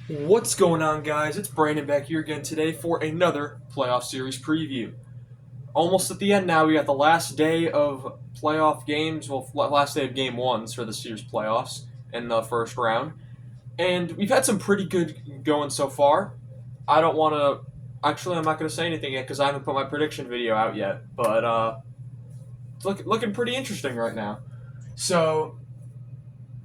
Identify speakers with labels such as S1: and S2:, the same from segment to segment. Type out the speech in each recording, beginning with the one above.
S1: What's going on, guys? It's Brandon back here again today for another playoff series preview. Almost at the end now. We got the last day of playoff games. Well, last day of game ones for the series playoffs in the first round. And we've had some pretty good going so far. I don't want to. Actually, I'm not going to say anything yet because I haven't put my prediction video out yet. But it's looking pretty interesting right now. So,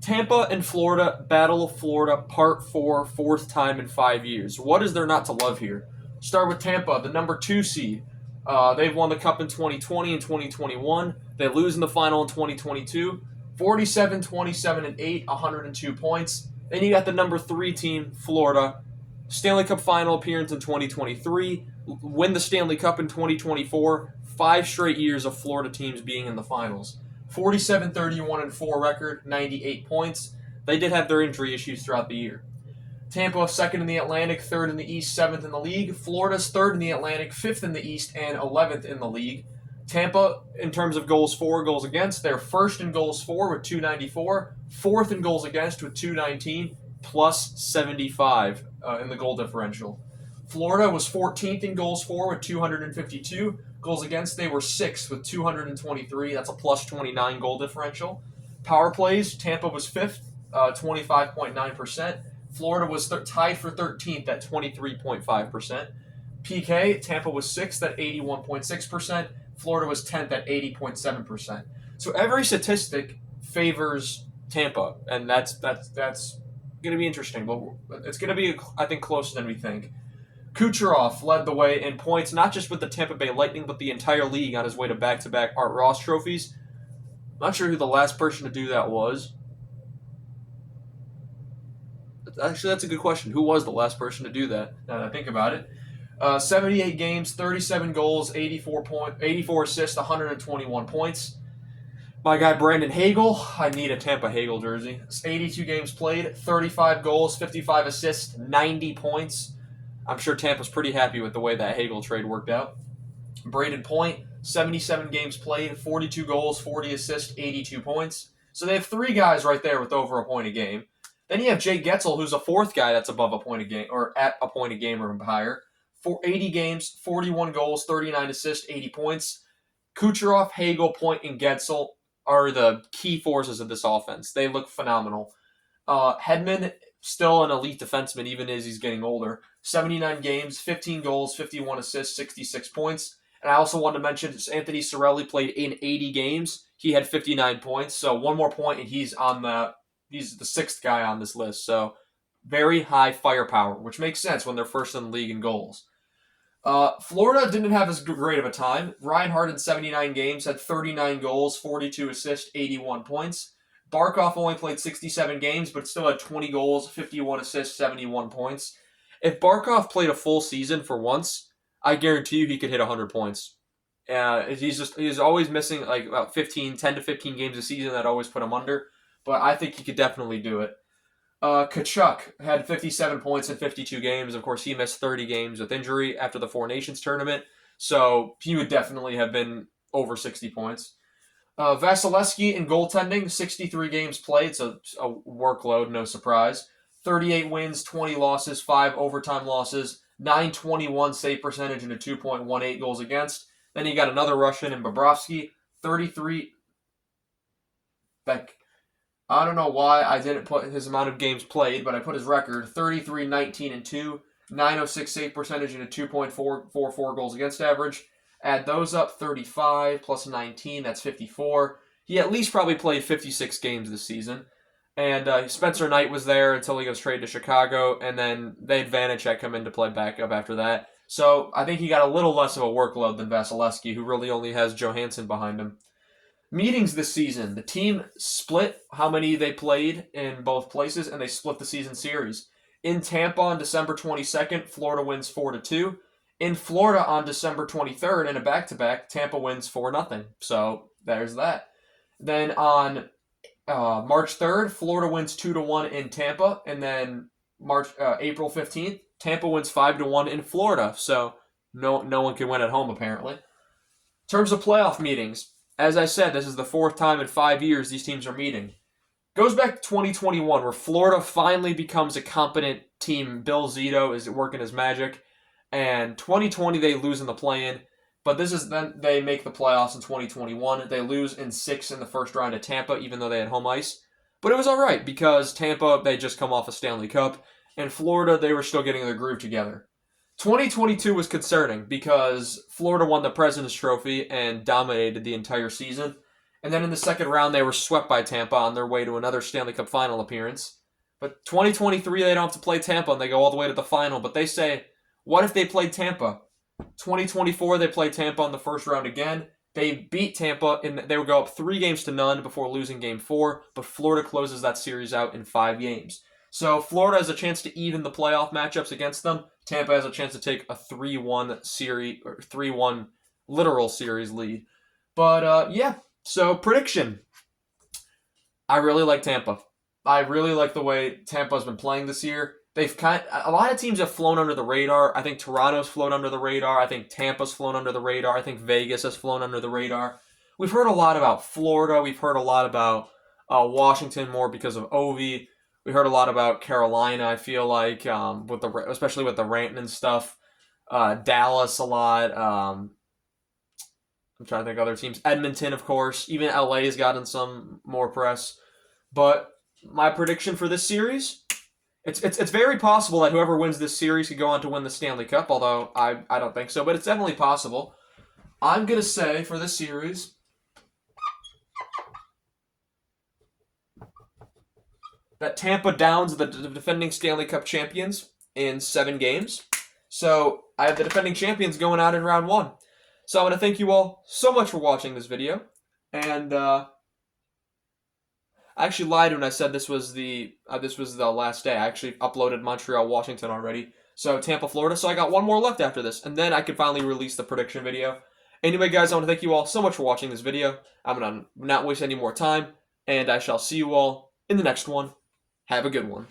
S1: Tampa and Florida, Battle of Florida, Part 4, fourth time in 5 years. What is there not to love here? Start with Tampa, the number 2 seed. They've won the Cup in 2020 and 2021. They lose in the final in 2022. 47, 27, and 8, 102 points. Then you got the number 3 team, Florida. Stanley Cup final appearance in 2023. Win the Stanley Cup in 2024. 5 straight years of Florida teams being in the finals. 47, 31, and 4 record, 98 points. They did have their injury issues throughout the year. Tampa, second in the Atlantic, third in the East, seventh in the league. Florida's third in the Atlantic, fifth in the East, and 11th in the league. Tampa, in terms of goals for, goals against, they're first in goals for with 294, fourth in goals against with 219, plus 75 in the goal differential. Florida was 14th in goals for with 252. Goals against, they were 6th with 223. That's a plus 29 goal differential. Power plays, Tampa was 5th, 25.9%. Florida was tied for 13th at 23.5%. PK, Tampa was 6th at 81.6%. Florida was 10th at 80.7%. So every statistic favors Tampa, and that's going to be interesting. But it's going to be, I think, closer than we think. Kucherov led the way in points, not just with the Tampa Bay Lightning, but the entire league on his way to back-to-back Art Ross trophies. I'm not sure who the last person to do that was. Actually, that's a good question. Who was the last person to do that, now that I think about it? 78 games, 37 goals, 84 assists, 121 points. My guy Brandon Hagel, I need a Tampa Hagel jersey. 82 games played, 35 goals, 55 assists, 90 points. I'm sure Tampa's pretty happy with the way that Hagel trade worked out. Braden Point, 77 games played, 42 goals, 40 assists, 82 points. So they have 3 guys right there with over a point a game. Then you have Jay Getzel, who's a 4th guy that's above a point a game, or at a point a game or higher. 80 games, 41 goals, 39 assists, 80 points. Kucherov, Hagel, Point, and Getzel are the key forces of this offense. They look phenomenal. Hedman, still an elite defenseman, even as he's getting older. 79 games, 15 goals, 51 assists, 66 points. And I also wanted to mention Anthony Cirelli played in 80 games. He had 59 points. So one more point, and he's the 6th guy on this list. So very high firepower, which makes sense when they're first in the league in goals. Florida didn't have as great of a time. Ryan Hart in 79 games had 39 goals, 42 assists, 81 points. Barkov only played 67 games, but still had 20 goals, 51 assists, 71 points. If Barkov played a full season for once, I guarantee you he could hit 100 points. He's always missing like about 10 to 15 games a season that always put him under, but I think he could definitely do it. Kachuk had 57 points in 52 games. Of course, he missed 30 games with injury after the Four Nations tournament, so he would definitely have been over 60 points. Vasilevsky in goaltending, 63 games played, so a workload, no surprise. 38 wins, 20 losses, 5 overtime losses, 921 save percentage, and a 2.18 goals against. Then you got another Russian in Bobrovsky, 33. I don't know why I didn't put his amount of games played, but I put his record, 33, 19, and 2, 906 save percentage, and a 2.44 goals against average. Add those up, 35 plus 19, that's 54. He at least probably played 56 games this season. And Spencer Knight was there until he was traded to Chicago, and then they had Vanacek come in to play backup after that. So I think he got a little less of a workload than Vasilevsky, who really only has Johansson behind him. Meetings this season. The team split how many they played in both places, and they split the season series. In Tampa on December 22nd, Florida wins 4-2. In Florida on December 23rd, in a back-to-back, Tampa wins 4-0. So there's that. Then on March 3rd, Florida wins 2-1 in Tampa, and then April 15th, Tampa wins 5-1 in Florida. So no one can win at home apparently. In terms of playoff meetings, as I said, this is the 4th time in 5 years these teams are meeting. Goes back to 2021, where Florida finally becomes a competent team. Bill Zito is working his magic. And 2020, they lose in the play-in. But this is then they make the playoffs in 2021. They lose in 6 in the first round to Tampa, even though they had home ice. But it was all right because Tampa, they just come off a Stanley Cup. And Florida, they were still getting their groove together. 2022 was concerning because Florida won the President's Trophy and dominated the entire season. And then in the second round, they were swept by Tampa on their way to another Stanley Cup final appearance. But 2023, they don't have to play Tampa, and they go all the way to the final. But they say, what if they played Tampa? 2024, they played Tampa in the first round again. They beat Tampa, and they would go up 3-0 before losing Game 4. But Florida closes that series out in 5 games. So Florida has a chance to even the playoff matchups against them. Tampa has a chance to take a 3-1 series, or 3-1 literal series lead. But yeah. So, prediction. I really like Tampa. I really like the way Tampa's been playing this year. A lot of teams have flown under the radar. I think Toronto's flown under the radar. I think Tampa's flown under the radar. I think Vegas has flown under the radar. We've heard a lot about Florida. We've heard a lot about Washington more because of Ovi. We heard a lot about Carolina, I feel like, especially with the Rantanen and stuff. Dallas a lot. I'm trying to think of other teams. Edmonton, of course. Even LA has gotten some more press. But my prediction for this series, it's very possible that whoever wins this series could go on to win the Stanley Cup, although I don't think so, but it's definitely possible. I'm going to say for this series that Tampa downs the defending Stanley Cup champions in 7 games. So I have the defending champions going out in round 1. So I want to thank you all so much for watching this video. And I actually lied when I said this was the last day. I actually uploaded Montreal, Washington already. So Tampa, Florida. So I got 1 more left after this. And then I can finally release the prediction video. Anyway, guys, I want to thank you all so much for watching this video. I'm going to not waste any more time. And I shall see you all in the next one. Have a good one.